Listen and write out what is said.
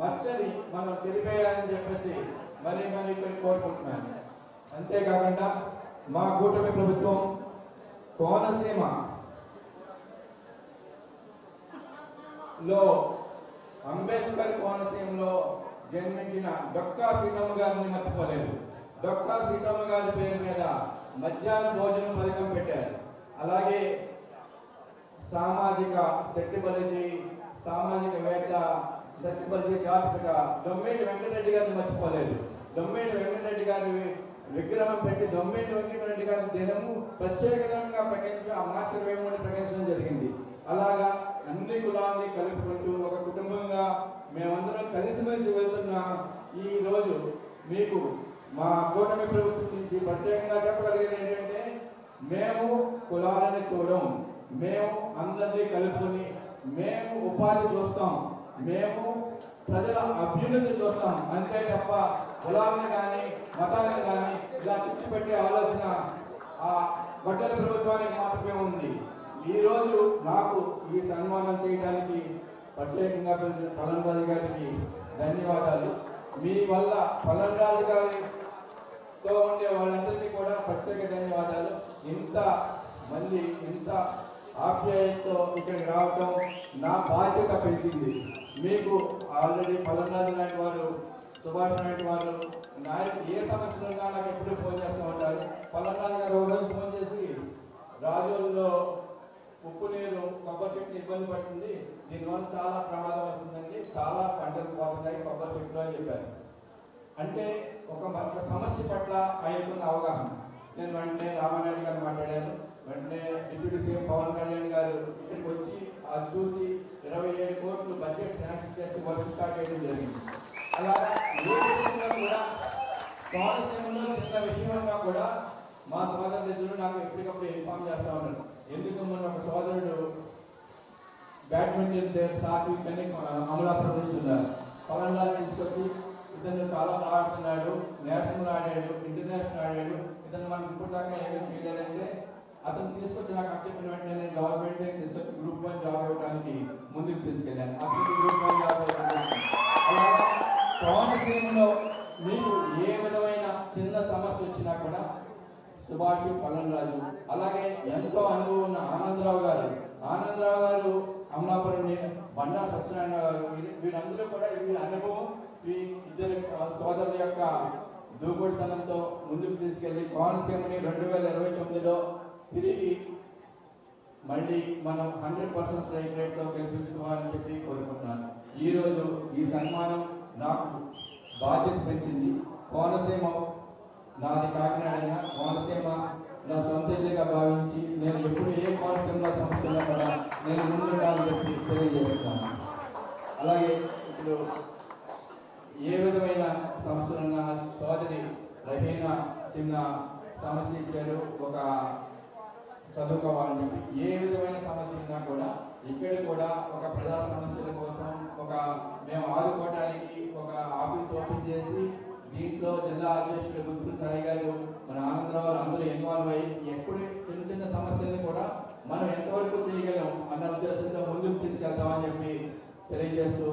మచ్చని మనం చెరిపేయాలని చెప్పేసి మరి ఇక్కడ కోరుకుంటున్నాను. అంతేకాకుండా మా కూటమి ప్రభుత్వం కోనసీమలో అంబేద్కర్ కోనసీమలో జన్మించిన డొక్కా సీతమ్మ గారిని మర్చిపోలేదు. డొక్కా సీతమ్మ గారి పేరు మీద మధ్యాహ్న భోజనం పథకం పెట్టారు. అలాగే సామాజిక శెట్టిబలిజీ సామాజికవేత్త సత్యబలిజీ జాతక దొమ్మేటి వెంకటరెడ్డి గారిని మర్చిపోలేదు. దొమ్మేటి వెంకటరెడ్డి గారి విగ్రహం పెట్టి దొమ్మేటి వెంకటరెడ్డి గారి దినము ప్రత్యేకంగా ప్రకటించి ఆ మార్చి 23 ప్రకటించడం జరిగింది. అలాగా అన్ని కులాన్ని కలుపుకుంటూ ఒక కుటుంబంగా మేమందరం కలిసిమెలిసి వెళ్తున్న ఈ రోజు మీకు మా కూటమి ప్రభుత్వం నుంచి ప్రత్యేకంగా చెప్పగలిగేది ఏంటంటే, మేము కులాలను చూడం, మేము అందరినీ కలుపుకొని మేము ఉపాధి చూస్తాం, మేము ప్రజల అభ్యున్నతి చూస్తాం. అంతే తప్ప కులాలను కానీ మతాలను కానీ ఇలా చుట్టుపెట్టే ఆలోచన ఆ గొడ్డల ప్రభుత్వానికి మాత్రమే ఉంది. ఈరోజు నాకు ఈ సన్మానం చేయడానికి ప్రత్యేకంగా పిలిచిన పలన్రాజు గారికి ధన్యవాదాలు. మీ వల్ల పలన్రాజు గారితో ఉండే వాళ్ళందరికీ కూడా ప్రత్యేక ధన్యవాదాలు. ఇంత ఆప్యాయతతో ఇక్కడికి రావటం నా బాధ్యత పెంచింది. మీకు ఆల్రెడీ పలన్రాజు లాంటి వారు, సుభాష్ లాంటి వారు నాయకు ఏ సమస్యలు ఉన్నా నాకు ఎప్పుడు ఫోన్ చేస్తూ ఉంటారు. పలన్రాజు గారు ఒకరోజు ఫోన్ చేసి, రాజుల్లో ఉప్పు నీరు కొబ్బరి చెట్టు ఇబ్బంది పడుతుంది, దీనివల్ల చాలా ప్రమాదం వస్తుందండి, చాలా పంటలు పోతున్నాయి కొబ్బరి చెట్లు అని చెప్పారు. అంటే ఒక సమస్య పట్ల ఆయనకున్న అవగాహన. నేను వెంటనే రామానాయుడు గారు మాట్లాడాను. వెంటనే డిప్యూటీ సీఎం పవన్ కళ్యాణ్ గారు ఇక్కడికి వచ్చి అది చూసి 27 కోట్లు బడ్జెట్ శాంక్షన్ చేసి వర్క్ స్టార్ట్ చేయడం జరిగింది. అలాగా ఏ విషయంలో కూడా కోనసీమలో చిన్న విషయంలో కూడా మా సోదరులు నాకు ఎప్పటికప్పుడు ఇన్ఫార్మ్ చేస్తూ ఉన్నారు. ఎందుకు మన ఒక సోదరుడు బ్యాడ్మింటన్ సాత్విక్ అని అమలాపురం నుంచి ఉన్నారు. పవన్లాల్ తీసుకొచ్చి ఇతను చాలా బాగా ఆడుతున్నాడు, నేషనల్ ఆడాడు, ఇంటర్నేషనల్ ఆడాడు, ఇతను మనం ఇప్పుడు దాకా ఏమీ చేయలేదంటే అతను తీసుకొచ్చి నాకు అప్పటికి వెంటనే నేను గవర్నమెంట్ తీసుకొచ్చి గ్రూప్ 1 జాబ్ ఇవ్వడానికి ముందుకు తీసుకెళ్ళాను. అతనికి గ్రూప్ 1 జాబ్ అలాగే కోనసీమలో మీకు ఏ విధమైన చిన్న సమస్య వచ్చినా కూడా సుభాష్, పలన్రాజు, అలాగే ఎంతో అనుభవం ఉన్న ఆనందరావు గారు అమలాపురం, బండా సత్యనారాయణ గారు, వీళ్ళందరూ కూడా వీళ్ళ అనుభవం ఈ ఇద్దరు సోదరుల యొక్క దూకుడుతనంతో ముందుకు తీసుకెళ్లి కోనసీమని 2029లో తిరిగి మళ్ళీ మనం 100% స్ట్రైక్ రేట్తో గెలిపించుకోవాలని చెప్పి కోరుకుంటున్నాను. ఈరోజు ఈ సన్మానం నాకు బాధ్యత పెంచింది. కోనసీమ నాది కాకినాడైనా కోనసీమ నా సొంత ఇల్లుగా భావించి నేను ఎప్పుడు ఏ కోనసీమలో సమస్యలో కూడా నేను ముందుండాలని చెప్పి తెలియజేస్తున్నాను. అలాగే ఇప్పుడు ఏ విధమైన సమస్యలున్న సోదరి రహీనా చిన్న సమస్య ఇచ్చారు, ఒక చదువుకోవాలని చెప్పి ఏ విధమైన సమస్య ఉన్నా కూడా ఇక్కడ కూడా ఒక ప్రజా సమస్యల కోసం మేము ఆదుకోవడానికి ఒక ఆఫీస్ ఓపెన్ చేసి దీంట్లో జిల్లా అధ్యక్షుడు గుంటూరు సాయి గారు, మన ఆనందరావు అందరూ ఇన్వాల్వ్ అయ్యి ఎప్పుడు చిన్న సమస్యలను కూడా మనం ఎంతవరకు చేయగలం అన్న ఉద్దేశంతో ముందుకు తీసుకెళ్తామని చెప్పి తెలియజేస్తూ